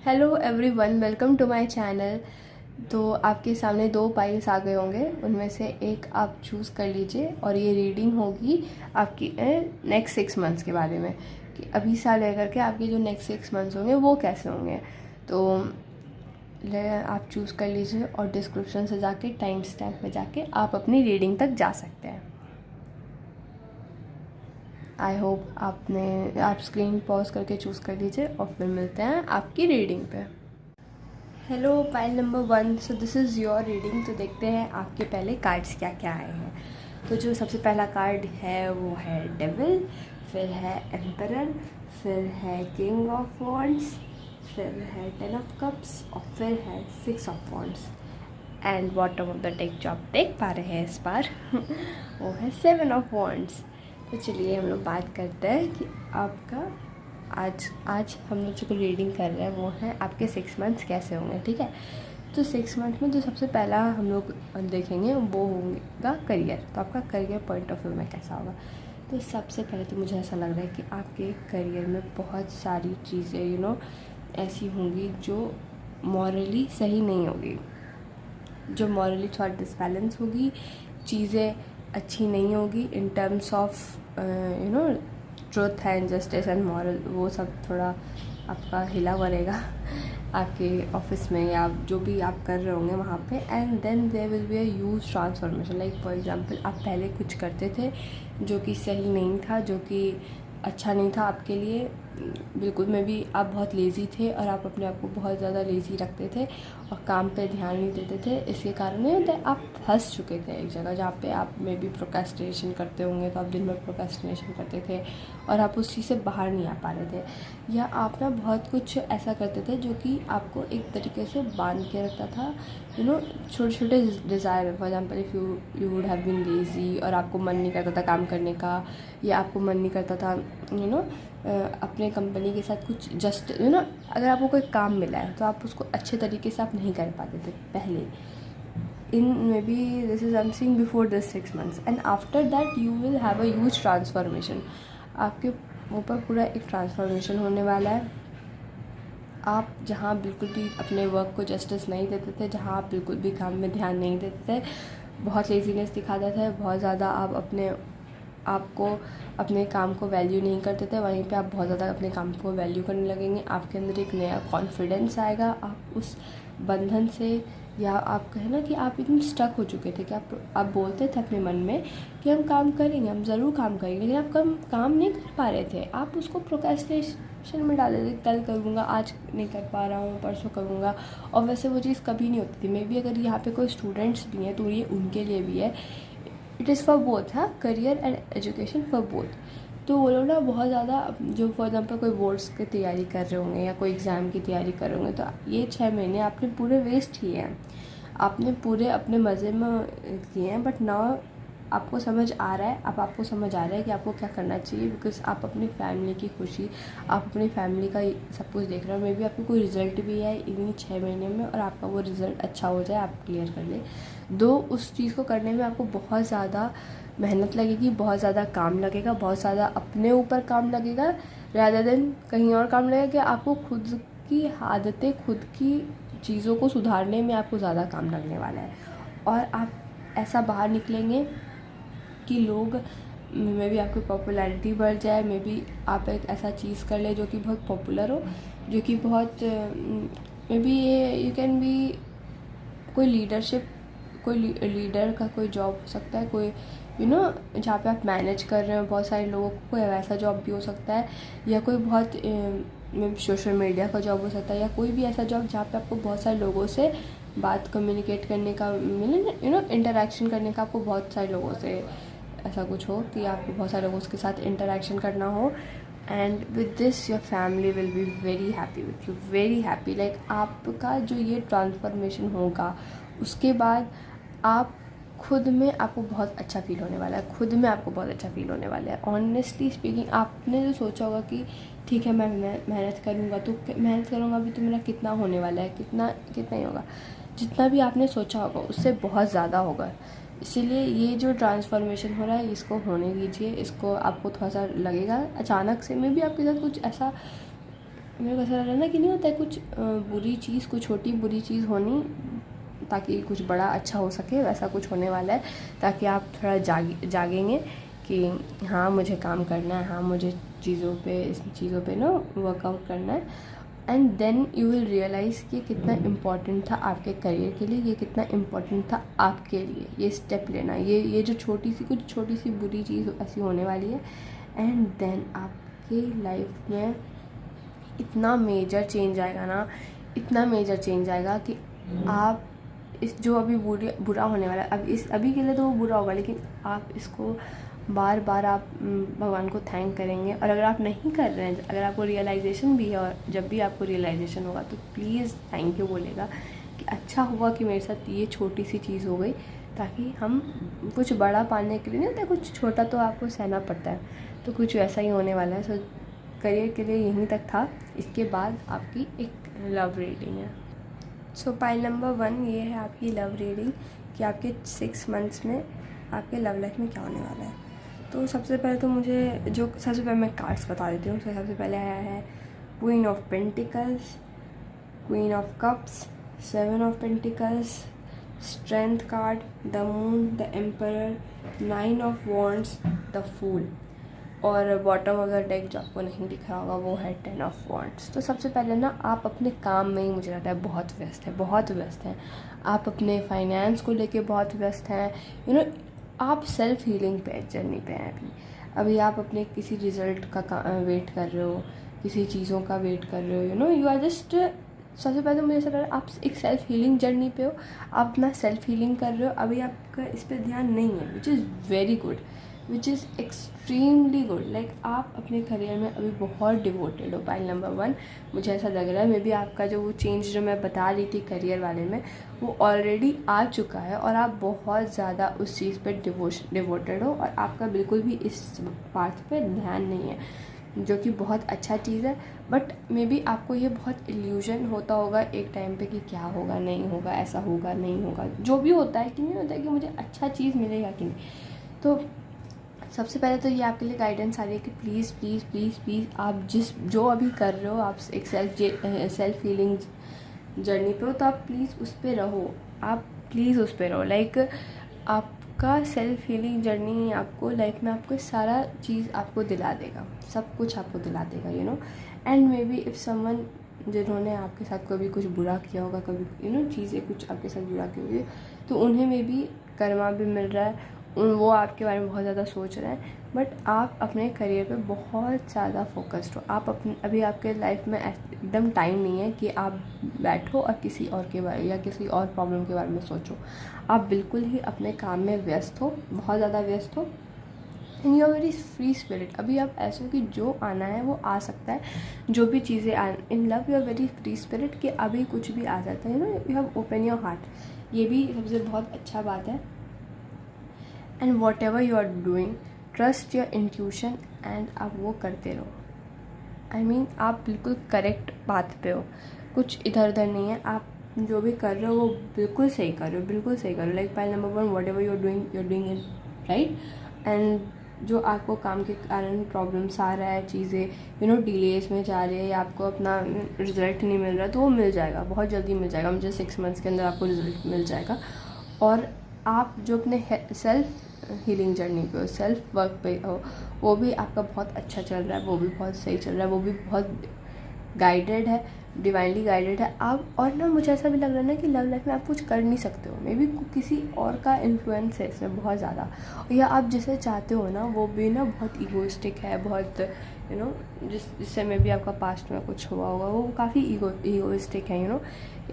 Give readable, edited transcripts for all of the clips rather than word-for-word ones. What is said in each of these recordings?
Hello everyone, welcome to my channel. तो आपके सामने दो पाइल्स आ गए होंगे, उनमें से एक आप चूज़ कर लीजिए और ये रीडिंग होगी आपकी नेक्स्ट 6 मंथ्स के बारे में कि अभी साल लेकर के आपके जो नेक्स्ट 6 मंथ्स होंगे वो कैसे होंगे। तो आप चूज़ कर लीजिए और डिस्क्रिप्शन से जाके टाइम स्टैम्प में जाके आप अपनी रीडिंग तक जा सकते हैं। आई होप आप स्क्रीन पॉज करके चूज़ कर लीजिए और फिर मिलते हैं आपकी रीडिंग पे। Hello pile number 1, so this is your reading. तो देखते हैं आपके पहले कार्ड्स क्या क्या आए हैं। तो जो सबसे पहला कार्ड है वो है डेविल, फिर है एम्परर, फिर है किंग ऑफ वॉन्ड्स, फिर है 10 ऑफ कप्स और फिर है 6 of wands. And bottom of the deck जो आप देख पा रहे हैं इस बार वो है 7 ऑफ वॉन्ड्स। तो चलिए हम लोग बात करते हैं कि आपका आज हम लोग जो रीडिंग कर रहे हैं वो है आपके 6 मंथ्स कैसे होंगे। ठीक है, तो 6 मंथ में जो सबसे पहला हम लोग देखेंगे वो होगा करियर। तो आपका करियर पॉइंट ऑफ व्यू में कैसा होगा। तो सबसे पहले तो मुझे ऐसा लग रहा है कि आपके करियर में बहुत सारी चीज़ें ऐसी होंगी जो मॉरली सही नहीं होगी, जो मॉरली थोड़ा डिसबैलेंस होगी, चीज़ें अच्छी नहीं होगी in terms of truth and justice and moral. वो सब थोड़ा आपका हिला हुआ रहेगा आपके ऑफिस में या जो भी आप कर रहे होंगे वहाँ पे। And then there will be a huge transformation. Like for example आप पहले कुछ करते थे जो कि सही नहीं था, जो कि अच्छा नहीं था आपके लिए बिल्कुल में भी। आप बहुत लेज़ी थे और आप अपने आप को बहुत ज़्यादा लेज़ी रखते थे और काम पे ध्यान नहीं देते थे। इसके कारण आप फंस चुके थे एक जगह जहाँ पे आप में भी प्रोक्रेस्टिनेशन करते होंगे। तो आप दिन भर प्रोक्रेस्टिनेशन करते थे और आप उस चीज़ से बाहर नहीं आ पा रहे थे, या आप ना बहुत कुछ ऐसा करते थे जो कि आपको एक तरीके से बांध के रखता था। छोटे छोटे desire, for example if you would have been lazy और आपको मन नहीं करता था काम करने का, या आपको मन नहीं करता था अपने कंपनी के साथ कुछ जस्ट अगर आपको कोई काम मिला है तो आप उसको अच्छे तरीके से आप नहीं कर पाते थे पहले। In maybe this is I am seeing before this 6 months and after that you will have a huge transformation. आपके ऊपर पूरा एक ट्रांसफॉर्मेशन होने वाला है। आप जहाँ बिल्कुल भी अपने वर्क को जस्टिस नहीं देते थे, जहाँ आप बिल्कुल भी काम में ध्यान नहीं देते थे, बहुत लेजीनेस दिखाते थे, बहुत ज़्यादा आप अपने काम को वैल्यू नहीं करते थे, वहीं पे आप बहुत ज़्यादा अपने काम को वैल्यू करने लगेंगे। आपके अंदर एक नया कॉन्फिडेंस आएगा। आप उस बंधन से, या आप कहें ना कि आप इतने स्टक हो चुके थे कि आप बोलते थे अपने मन में कि हम काम करेंगे, हम ज़रूर काम करेंगे, लेकिन आप काम नहीं कर पा रहे थे। आप उसको प्रोक्रेस्टिनेशन में डाल देते, कल करूँगा, आज नहीं कर पा रहा हूँ, परसों करूँगा। और वैसे वो चीज़ कभी नहीं होती थी। मे बी अगर यहाँ पे कोई स्टूडेंट्स भी हैं तो ये उनके लिए भी है। इट इज़ फॉर बोथ, हाँ, career and education for both. तो वो लोग ना बहुत ज़्यादा, जो फॉर एग्जाम्पल कोई बोर्ड्स की तैयारी कर रहे होंगे या कोई एग्ज़ाम की तैयारी कर रहे होंगे, तो ये 6 महीने आपने पूरे वेस्ट किए हैं, आपने पूरे अपने मज़े में किए हैं। बट नाउ आपको समझ आ रहा है, अब आपको समझ आ रहा है कि आपको क्या करना चाहिए, बिकॉज आप अपनी फैमिली की खुशी, आप अपनी फैमिली का सब कुछ देख रहे हो। मे बी आपको कोई रिज़ल्ट भी है इन्हीं 6 महीने में और आपका वो रिज़ल्ट अच्छा हो जाए, आप क्लियर कर ले। दो उस चीज़ को करने में आपको बहुत ज़्यादा मेहनत लगेगी, बहुत ज़्यादा काम लगेगा, बहुत ज़्यादा अपने ऊपर काम लगेगा रादर देन कहीं और काम लगेगा। कि आपको खुद की आदतें, खुद की चीज़ों को सुधारने में आपको ज़्यादा काम लगने वाला है। और आप ऐसा बाहर निकलेंगे कि लोग मे बी आपकी पॉपुलैरिटी बढ़ जाए, मे बी आप एक ऐसा चीज़ कर ले जो कि बहुत पॉपुलर हो, जो कि बहुत may be you can be कोई लीडरशिप, कोई लीडर का कोई जॉब हो सकता है, कोई जहाँ पे आप मैनेज कर रहे हो बहुत सारे लोगों को, कोई वैसा जॉब भी हो सकता है, या कोई बहुत सोशल मीडिया का जॉब हो सकता है, या कोई भी ऐसा जॉब जहाँ पे आपको बहुत सारे लोगों से बात कम्युनिकेट करने का मिले, इंटरेक्शन करने का, आपको बहुत सारे लोगों से ऐसा कुछ हो कि आपको बहुत सारे लोगों के साथ इंटरेक्शन करना हो। And with this your family will be very happy with you, very happy. Like आपका जो ये ट्रांसफॉर्मेशन होगा उसके बाद आप खुद में, आपको बहुत अच्छा फील होने वाला है, खुद में आपको बहुत अच्छा फील होने वाला है। ऑनेस्टली स्पीकिंग, आपने जो सोचा होगा कि ठीक है मैं मेहनत करूँगा, तो मेहनत करूँगा भी तो मेरा कितना होने वाला है, कितना ही होगा। जितना भी आपने सोचा होगा उससे बहुत ज़्यादा होगा। इसीलिए ये जो ट्रांसफॉर्मेशन हो रहा है इसको होने दीजिए। इसको आपको थोड़ा सा लगेगा अचानक से, मे भी आपके साथ कुछ ऐसा मेरे को ऐसा लग रहा है ना कि नहीं होता है कुछ बुरी चीज़, कुछ छोटी बुरी चीज़ होनी ताकि कुछ बड़ा अच्छा हो सके, वैसा कुछ होने वाला है, ताकि आप थोड़ा जागेंगे कि हाँ मुझे काम करना है, हाँ मुझे इस चीज़ों पे ना वर्कआउट करना है। And then you will realize कि कितना इम्पोर्टेंट था आपके करियर के लिए, ये कितना इम्पोर्टेंट था आपके लिए ये स्टेप लेना, ये जो कुछ छोटी सी बुरी चीज़ ऐसी होने वाली है। एंड देन आपकी लाइफ में इतना मेजर चेंज आएगा ना, इतना मेजर चेंज आएगा कि आप इस जो अभी बुरा होने वाला है, अभी के लिए तो वो बुरा होगा, लेकिन आप इसको बार बार आप भगवान को थैंक करेंगे। और अगर आप नहीं कर रहे हैं, अगर आपको रियलाइजेशन भी है, और जब भी आपको रियलाइजेशन होगा तो प्लीज़ थैंक यू बोलेगा कि अच्छा हुआ कि मेरे साथ ये छोटी सी चीज़ हो गई, ताकि हम कुछ बड़ा पाने के लिए नहीं होता, कुछ छोटा तो आपको सहना पड़ता है, तो कुछ वैसा ही होने वाला है। सो करियर के लिए यहीं तक था। इसके बाद आपकी एक लव रीडिंग है। सो पाइल नंबर 1 ये है आपकी लव रीडिंग कि आपके 6 मंथ्स में आपके लव लाइफ में क्या होने वाला है। तो सबसे पहले तो सबसे पहले मैं कार्ड्स बता देती हूँ। तो सबसे पहले आया है queen of pentacles, queen of cups, 7 of pentacles, strength card, the moon, the emperor, 9 of wands, the fool, और बॉटम ऑफ द डेक जो आपको नहीं दिख रहा होगा वो है 10 ऑफ वॉन्ड्स। तो सबसे पहले ना आप अपने काम में ही मुझे लगता है बहुत व्यस्त हैं। आप अपने फाइनेंस को लेके बहुत व्यस्त हैं। आप सेल्फ हीलिंग पे जर्नी पे हैं अभी आप अपने किसी रिज़ल्ट का वेट कर रहे हो, किसी चीज़ों का वेट कर रहे हो, यू आर जस्ट। सबसे पहले तो मुझे ऐसा लग रहा है आप एक सेल्फ हीलिंग जर्नी पे हो, आप अपना सेल्फ हीलिंग कर रहे हो। अभी आपका इस पर ध्यान नहीं है, which is very good, which is extremely good. Like आप अपने करियर में अभी बहुत डिवोटेड हो। पाइल नंबर 1 मुझे ऐसा लग रहा है मे बी आपका जो वो चेंज जो मैं बता रही थी करियर वाले में, वो ऑलरेडी आ चुका है और आप बहुत ज़्यादा उस चीज़ पे डिवोटेड हो, और आपका बिल्कुल भी इस पाथ पे ध्यान नहीं है, जो कि बहुत अच्छा चीज़ है। बट मे बी आपको ये बहुत इल्यूजन होता होगा एक टाइम पे कि क्या होगा, नहीं होगा, ऐसा होगा, नहीं होगा, जो भी होता है कि नहीं होता है कि मुझे अच्छा चीज़ मिलेगा कि नहीं। तो सबसे पहले तो ये आपके लिए गाइडेंस आ रही है कि प्लीज़ प्लीज़ प्लीज़ प्लीज़ आप जो अभी कर रहे हो, आप एक सेल्फ हीलिंग जर्नी पे हो, तो आप प्लीज़ उस पर रहो, आप प्लीज़ उस पर रहो। लाइक आपका सेल्फ हीलिंग जर्नी आपको लाइफ में आपको सारा चीज़ आपको दिला देगा, सब कुछ आपको दिला देगा, and may be if someone जिन्होंने आपके साथ कभी कुछ बुरा किया होगा, कभी चीज़ें कुछ आपके साथ बुरा की होगी, तो उन्हें मे बी कर्मा भी मिल रहा है, वो आपके बारे में बहुत ज़्यादा सोच रहे हैं। बट आप अपने करियर पे बहुत ज़्यादा फोकस्ड हो। आप अभी आपके लाइफ में एकदम टाइम नहीं है कि आप बैठो और किसी और के बारे या किसी और प्रॉब्लम के बारे में सोचो। आप बिल्कुल ही अपने काम में व्यस्त हो, बहुत ज़्यादा व्यस्त हो, and you are very free spirit. अभी आप ऐसे हो कि जो आना है वो आ सकता है, जो भी चीज़ें in love you are very free spirit कि अभी कुछ भी आ जाता है, you have open your heart. ये भी सबसे बहुत अच्छा बात है। And whatever you are doing, trust your intuition, and आप वो करते रहो। आई मीन आप बिल्कुल करेक्ट बात पे हो, कुछ इधर उधर नहीं है। आप जो भी कर रहे हो वो बिल्कुल सही कर रहे हो, बिल्कुल सही कर रहे हो। Like pile number 1 whatever you are doing it right. And जो आपको काम के कारण प्रॉब्लम्स आ रहा है, चीज़ें डिलेज में जा रही है, या आपको अपना रिजल्ट नहीं मिल रहा, तो वो मिल जाएगा, बहुत जल्दी मिल जाएगा। मुझे 6 मंथ्स के अंदर आपको रिजल्ट मिल जाएगा। और आप जो अपने सेल्फ हीलिंग जर्नी पे हो, सेल्फ वर्क पे हो, वो भी आपका बहुत अच्छा चल रहा है, वो भी बहुत सही चल रहा है, वो भी बहुत गाइडेड है, डिवाइनली गाइडेड है आप। और ना मुझे ऐसा भी लग रहा है ना कि लव लाइफ में आप कुछ कर नहीं सकते हो, मे बी किसी और का इन्फ्लुएंस है इसमें बहुत ज़्यादा, या आप जिसे चाहते हो ना वो भी ना बहुत ईगोइस्टिक है, बहुत जिससे मे बी आपका पास्ट में कुछ हुआ होगा, वो काफ़ी ईगोइस्टिक है।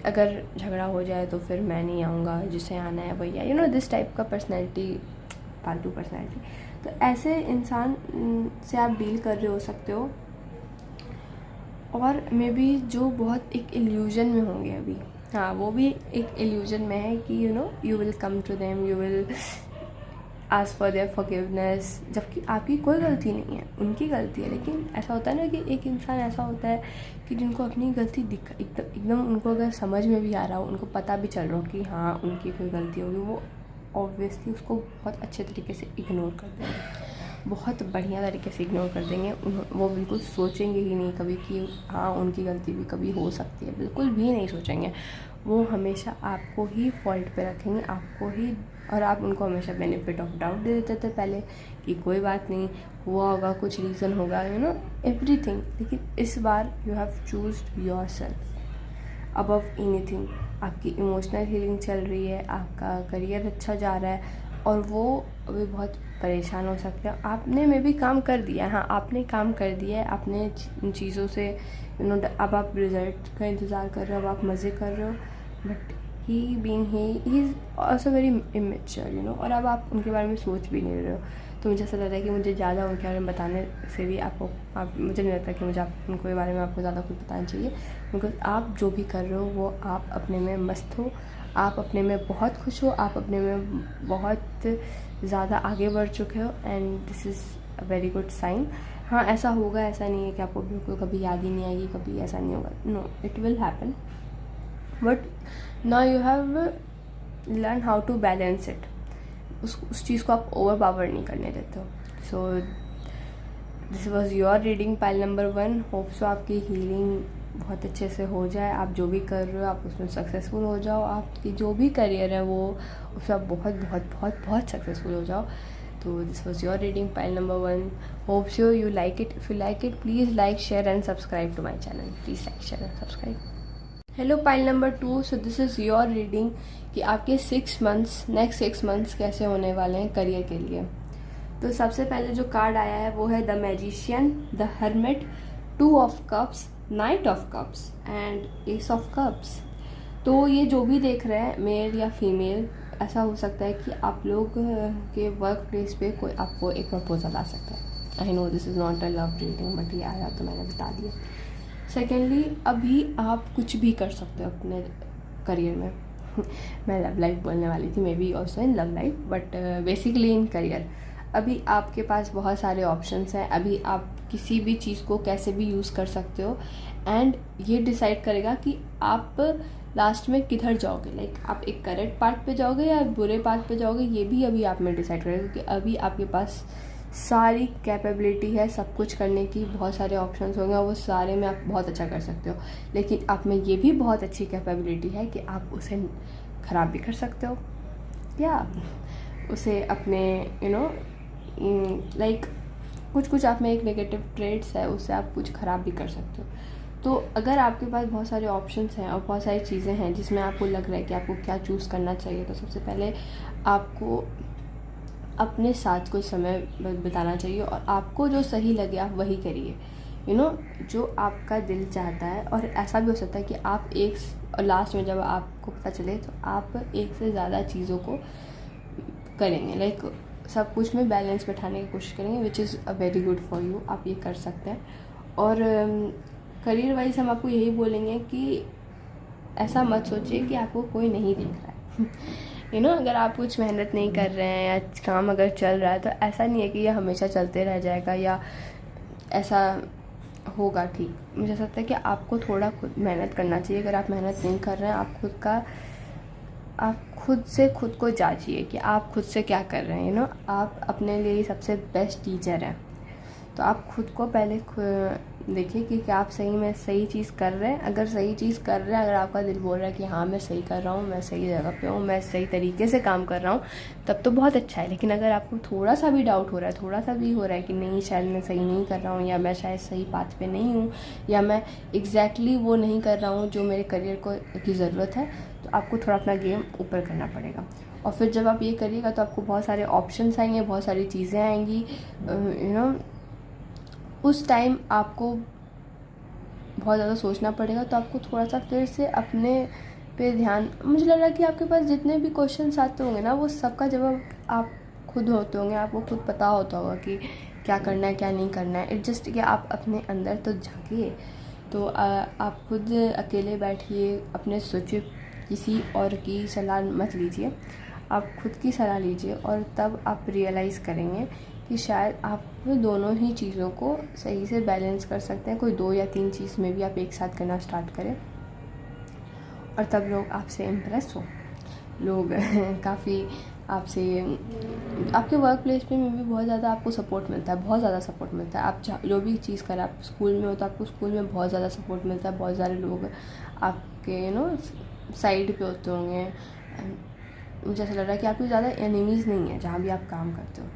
अगर झगड़ा हो जाए तो फिर मैं नहीं आऊँगा, जिसे आना है भैया, दिस टाइप का पर्सनैलिटी, फालतू पर्सनैलिटी। तो ऐसे इंसान से आप डील कर रहे हो सकते हो। और मे बी जो बहुत एक इल्यूजन में होंगे अभी, हाँ वो भी एक इल्यूजन में है कि you will come to them, you will ask for their forgiveness, जबकि आपकी कोई गलती नहीं है, उनकी गलती है। लेकिन ऐसा होता है ना कि एक इंसान ऐसा होता है कि जिनको अपनी गलती एकदम उनको अगर समझ में भी आ रहा हो, उनको पता भी चल रहा हो कि हाँ उनकी कोई गलती होगी, वो ऑब्वियसली उसको बहुत अच्छे तरीके से इग्नोर करते हैं। बहुत बढ़िया तरीके से इग्नोर कर देंगे। वो बिल्कुल सोचेंगे ही नहीं कभी कि हाँ उनकी गलती भी कभी हो सकती है, बिल्कुल भी नहीं सोचेंगे। वो हमेशा आपको ही फॉल्ट पे रखेंगे, आपको ही, और आप उनको हमेशा बेनिफिट ऑफ डाउट दे देते थे पहले कि कोई बात नहीं, हुआ होगा, कुछ रीज़न होगा, एवरीथिंग। लेकिन इस बार you have chosen your self above anything. आपकी इमोशनल हीलिंग चल रही है, आपका करियर अच्छा जा रहा है, और वो अभी बहुत परेशान हो सकते हैं। आपने में भी काम कर दिया, हाँ आपने काम कर दिया है, आपने इन चीज़ों से अब आप रिज़ल्ट का इंतज़ार कर रहे हो, अब आप मज़े कर रहे हो, but he is also very immature, और अब आप उनके बारे में सोच भी नहीं रहे हो। तो मुझे ऐसा लगता है कि मुझे ज़्यादा उनके बारे में बताने से भी मुझे नहीं लगता कि मुझे उनके बारे में आपको ज़्यादा कुछ बताना चाहिए, बिकॉज आप जो भी कर रहे हो वो आप अपने में मस्त हो, आप अपने में बहुत खुश हो, आप अपने में बहुत ज़्यादा आगे बढ़ चुके हो, and this is a very good sign. हाँ ऐसा होगा, ऐसा नहीं है कि आपको बिल्कुल कभी याद ही नहीं आएगी, कभी ऐसा नहीं होगा, no, it will happen, but now you have learn how to balance it. उस चीज़ को आप ओवर पावर नहीं करने देते हो। So this was your reading pile number 1। Hope सो आपकी हीलिंग बहुत अच्छे से हो जाए, आप जो भी कर रहे हो आप उसमें सक्सेसफुल हो जाओ, आपकी जो भी करियर है वो उसमें आप बहुत बहुत बहुत बहुत सक्सेसफुल हो जाओ। तो this was your reading pile number 1। Hope so you like it. If you like it please like, share and subscribe to my channel. Please like, share and subscribe. Hello pile number 2। So this is your reading कि आपके 6 months, next 6 months कैसे होने वाले हैं career के लिए। तो सबसे पहले जो कार्ड आया है वो है the magician, the hermit, 2 of cups, night of cups and S of cups. तो ये जो भी देख रहे हैं, मेल या फीमेल, ऐसा हो सकता है कि आप लोग के वर्क प्लेस पे कोई आपको एक प्रपोजल आ सकता है। I know this is not a love reading, but ये आया तो मैंने बता दिया। सेकेंडली, अभी आप कुछ भी कर सकते हो अपने करियर में मैं लव लाइफ बोलने वाली थी, may be also in love life, but basically in career अभी आपके पास बहुत सारे ऑप्शंस हैं। अभी आप किसी भी चीज़ को कैसे भी यूज़ कर सकते हो, एंड ये डिसाइड करेगा कि आप लास्ट में किधर जाओगे। लाइक आप एक करेक्ट पार्ट पे जाओगे या बुरे पार्ट पे जाओगे, ये भी अभी आप में डिसाइड करेगा, क्योंकि अभी आपके पास सारी कैपेबिलिटी है सब कुछ करने की, बहुत सारे ऑप्शंस होंगे और वो सारे में आप बहुत अच्छा कर सकते हो। लेकिन आप में ये भी बहुत अच्छी कैपेबिलिटी है कि आप उसे ख़राब भी कर सकते हो, या उसे अपने लाइक कुछ आप में एक नेगेटिव ट्रेड्स है, उससे आप कुछ ख़राब भी कर सकते हो। तो अगर आपके पास बहुत सारे ऑप्शंस हैं और बहुत सारी चीज़ें हैं जिसमें आपको लग रहा है कि आपको क्या चूज़ करना चाहिए, तो सबसे पहले आपको अपने साथ कुछ समय बिताना चाहिए, और आपको जो सही लगे आप वही करिए, जो आपका दिल चाहता है। और ऐसा भी हो सकता है कि आप और लास्ट में जब आपको पता चले तो आप एक से ज़्यादा चीज़ों को करेंगे, लाइक सब कुछ में बैलेंस बैठाने की कोशिश करेंगे, which is a very good for you. आप ये कर सकते हैं। और करियर वाइज हम आपको यही बोलेंगे कि ऐसा मत सोचिए कि आपको कोई नहीं देख रहा है अगर आप कुछ मेहनत नहीं कर रहे हैं या काम अगर चल रहा है तो ऐसा नहीं है कि यह हमेशा चलते रह जाएगा या ऐसा होगा। ठीक, मुझे ऐसा लगता है कि आपको थोड़ा खुद मेहनत करना चाहिए। अगर आप मेहनत नहीं कर रहे हैं, आप खुद से खुद को जांचिए कि आप खुद से क्या कर रहे हैं। आप अपने लिए सबसे बेस्ट टीचर हैं, तो आप खुद को पहले देखिए कि क्या आप सही में सही चीज़ कर रहे हैं। अगर सही चीज़ कर रहे हैं, अगर आपका दिल बोल रहा है कि हाँ मैं सही कर रहा हूँ, मैं सही जगह पे हूँ, मैं सही तरीके से काम कर रहा हूँ, तब तो बहुत अच्छा है। लेकिन अगर आपको थोड़ा सा भी डाउट हो रहा है, थोड़ा सा भी हो रहा है कि नहीं शायद मैं सही नहीं कर रहा हूँ, या मैं शायद सही पाथ पे नहीं हूँ, या मैं एग्जैक्टली वो नहीं कर रहा हूँ जो मेरे करियर को की ज़रूरत है, तो आपको थोड़ा अपना गेम ऊपर करना पड़ेगा। और फिर जब आप ये करिएगा तो आपको बहुत सारे ऑप्शंस आएंगे, बहुत सारी चीज़ें आएंगी। उस टाइम आपको बहुत ज़्यादा सोचना पड़ेगा, तो आपको थोड़ा सा फिर से अपने पे ध्यान, मुझे लग रहा है कि आपके पास जितने भी क्वेश्चंस आते होंगे ना, वो सबका जवाब आप खुद होते होंगे, आपको खुद पता होता होगा कि क्या करना है क्या नहीं करना है। इट जस्ट कि आप अपने अंदर तो झाँकिए। तो आप खुद अकेले बैठिए, अपने सोचिए, किसी और की सलाह मत लीजिए, आप खुद की सलाह लीजिए, और तब आप रियलाइज़ करेंगे कि शायद आप दोनों ही चीज़ों को सही से बैलेंस कर सकते हैं। कोई 2 या 3 चीज़ में भी आप एक साथ करना स्टार्ट करें, और तब लोग आपसे इम्प्रेस हो, लोग काफ़ी आपसे आपके वर्क प्लेस पे में भी बहुत ज़्यादा आपको सपोर्ट मिलता है, बहुत ज़्यादा सपोर्ट मिलता है। आप जो भी चीज़ करें, आप स्कूल में हो तो आपको स्कूल में बहुत ज़्यादा सपोर्ट मिलता है, बहुत सारे लोग आपके साइड पे होते होंगे। मुझे ऐसा लग रहा है कि आपकी ज़्यादा एनिमीज़ नहीं है जहाँ भी आप काम करते हो।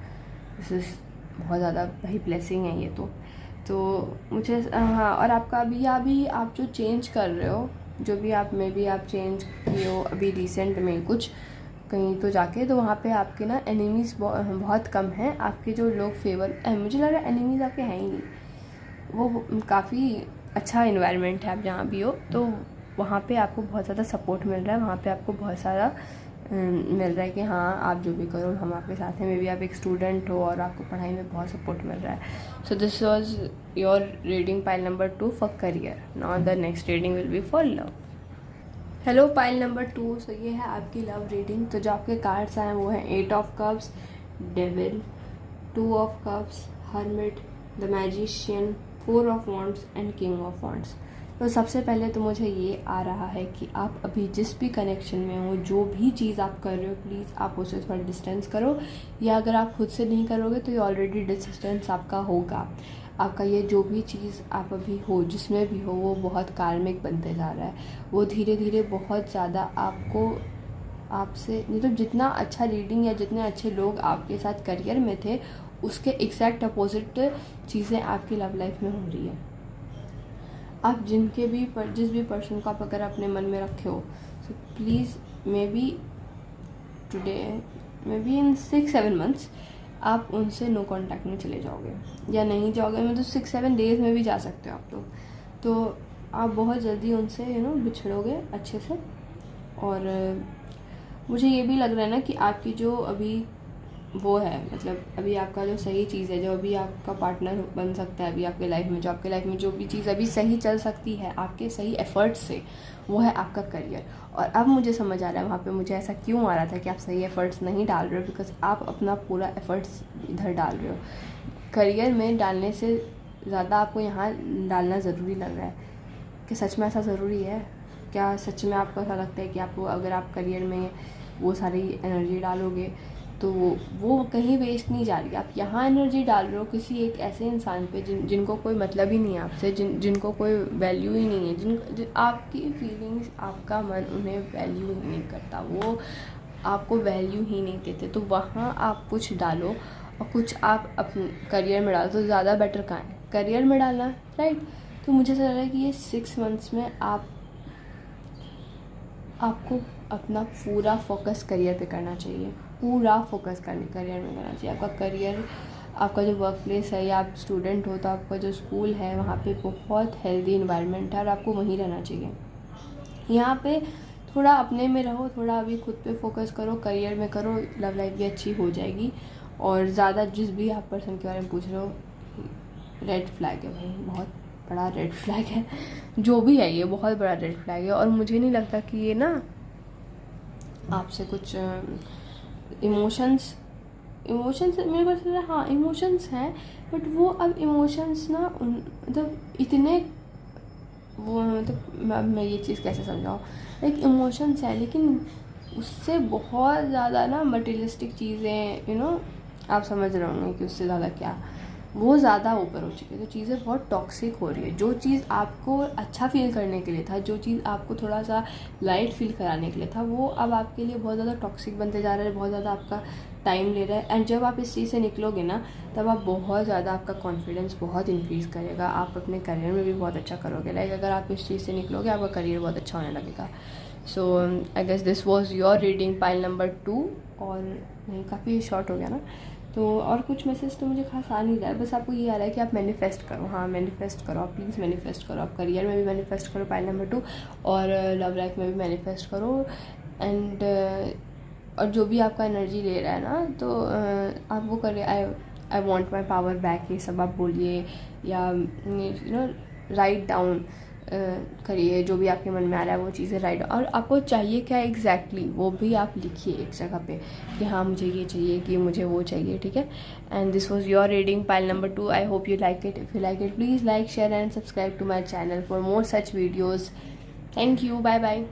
दिस इज़ बहुत ज़्यादा भाई ब्लेसिंग है ये तो मुझे हाँ। और आपका अभी आप जो चेंज कर रहे हो, जो भी आप आप चेंज किए हो अभी रिसेंट में कुछ कहीं तो जाके, तो वहाँ पे आपके ना एनिमीज़ बहुत कम हैं। आपके जो लोग मुझे लग रहा है एनिमीज़ आपके हैं ही नहीं। वो काफ़ी अच्छा इन्वायरमेंट है, आप जहाँ भी हो तो वहाँ पे आपको बहुत ज़्यादा सपोर्ट मिल रहा है, वहाँ पे आपको बहुत सारा मिल रहा है कि हाँ आप जो भी करो हम आपके साथ हैं। मे बी आप एक स्टूडेंट हो और आपको पढ़ाई में बहुत सपोर्ट मिल रहा है। So this was your reading pile number 2 for career. Now the next reading will be for love. Hello pile number 2। सो ये है आपकी लव रीडिंग। तो जो आपके कार्ड्स आए वो हैं 8 of cups, devil, 2 of cups, hermit, the magician, 4 of wands and king of wands. तो सबसे पहले तो मुझे ये आ रहा है कि आप अभी जिस भी कनेक्शन में हो, जो भी चीज़ आप कर रहे हो, प्लीज़ आप उसे थोड़ा डिस्टेंस करो, या अगर आप खुद से नहीं करोगे तो ये ऑलरेडी डिस्टेंस आपका होगा। आपका ये जो भी चीज़ आप अभी हो, जिसमें भी हो, वो बहुत कार्मिक बनते जा रहा है। वो धीरे धीरे बहुत ज़्यादा आपसे मतलब जितना अच्छा रीडिंग या जितने अच्छे लोग आपके साथ करियर में थे, उसके एग्जैक्ट अपोजिट चीज़ें आपकी लव लाइफ में हो रही है। आप जिस भी पर्सन को आप अगर अपने मन में रखे हो, so please may be in 6-7 months आप उनसे नो कांटेक्ट में चले जाओगे, या नहीं जाओगे मतलब 6-7 डेज़ में भी जा सकते हो आप लोग। तो आप बहुत जल्दी उनसे बिछड़ोगे अच्छे से। और मुझे ये भी लग रहा है ना कि आपकी जो अभी वो है, मतलब अभी आपका जो सही चीज़ है, जो अभी आपका पार्टनर बन सकता है अभी आपके लाइफ में, जो आपके लाइफ में जो भी चीज़ अभी सही चल सकती है आपके सही एफ़र्ट्स से, वो है आपका करियर। और अब मुझे समझ आ रहा है वहाँ पे मुझे ऐसा क्यों आ रहा था कि आप सही एफ़र्ट्स नहीं डाल रहे हो, बिकॉज आप अपना पूरा एफ़र्ट्स इधर डाल रहे हो। करियर में डालने से ज़्यादा आपको यहाँ डालना ज़रूरी लग रहा है। कि सच में ऐसा ज़रूरी है क्या? सच में आपको ऐसा लगता है कि आपको अगर आप करियर में वो सारी एनर्जी डालोगे तो वो कहीं वेस्ट नहीं जा रही। आप यहाँ एनर्जी डाल रहे हो किसी एक ऐसे इंसान पे जिनको कोई मतलब ही नहीं है आपसे, जिनको कोई वैल्यू ही नहीं है, आपकी फीलिंग्स, आपका मन उन्हें वैल्यू ही नहीं करता, वो आपको वैल्यू ही नहीं देते। तो वहाँ आप कुछ डालो और कुछ आप अपने करियर में डालो तो ज़्यादा बेटर कहाँ है, करियर में डालना, राइट। तो मुझे ऐसा लग रहा है कि ये 6 मंथ्स में आपको अपना पूरा फोकस करियर पे करना चाहिए, पूरा फोकस करियर में करना चाहिए। आपका करियर, आपका जो वर्क प्लेस है, या आप स्टूडेंट हो तो आपका जो स्कूल है वहाँ पे बहुत हेल्दी इन्वायरमेंट है और आपको वहीं रहना चाहिए। यहाँ पे थोड़ा अपने में रहो, थोड़ा अभी खुद पे फोकस करो, करियर में करो, लव लाइफ भी अच्छी हो जाएगी। और ज़्यादा जिस भी आप पर्सन के बारे में पूछ रहे हो, रेड फ्लैग है भाई, बहुत बड़ा रेड फ्लैग है, जो भी है ये बहुत बड़ा रेड फ्लैग है। और मुझे नहीं लगता कि ये ना आपसे कुछ इमोशंस मेरे को लगता है, हाँ इमोशंस हैं, बट वो अब इमोशंस ना मतलब इतने वो, मतलब मैं ये चीज़ कैसे समझाऊँ, लाइक इमोशंस है लेकिन उससे बहुत ज़्यादा ना मटेरियलिस्टिक चीज़ें, आप समझ रहे होंगे कि उससे ज़्यादा क्या, वो ज़्यादा ऊपर हो चुकी है। तो चीज़ें बहुत टॉक्सिक हो रही है। जो चीज़ आपको अच्छा फील करने के लिए था, जो चीज़ आपको थोड़ा सा लाइट फील कराने के लिए था, वो अब आपके लिए बहुत ज़्यादा टॉक्सिक बनते जा रहा है, बहुत ज़्यादा आपका टाइम ले रहा है। एंड जब आप इस चीज़ से निकलोगे ना, तब आप बहुत ज़्यादा, आपका कॉन्फिडेंस बहुत इंक्रीज़ करेगा, आप अपने करियर में भी बहुत अच्छा करोगे। लाइक अगर आप इस चीज़ से निकलोगे, आपका करियर बहुत अच्छा होने लगेगा। So I guess this was your reading pile number 2। और नहीं, काफ़ी शॉर्ट हो गया ना, तो और कुछ मैसेज तो मुझे खास आ नहीं रहा है, बस आपको ये आ रहा है कि आप मैनिफेस्ट करो। हाँ, मैनिफेस्ट करो, आप प्लीज़ मैनिफेस्ट करो। आप करियर में भी मैनिफेस्ट करो पाइल नंबर 2, और लव लाइफ में भी मैनिफेस्ट करो। एंड और जो भी आपका एनर्जी ले रहा है ना, तो आप वो करिए, I want my power back, ये सब आप बोलिए, या राइट डाउन करिए जो भी आपके मन में आ रहा है वो चीज़ें राइट। और आपको चाहिए क्या एग्जैक्टली वो भी आप लिखिए एक जगह पे कि हाँ मुझे ये चाहिए, कि मुझे वो चाहिए, ठीक है। And this was your reading pile number 2। I hope you like it. If you like it, please like, share and subscribe to my channel for more such videos. Thank you, bye bye.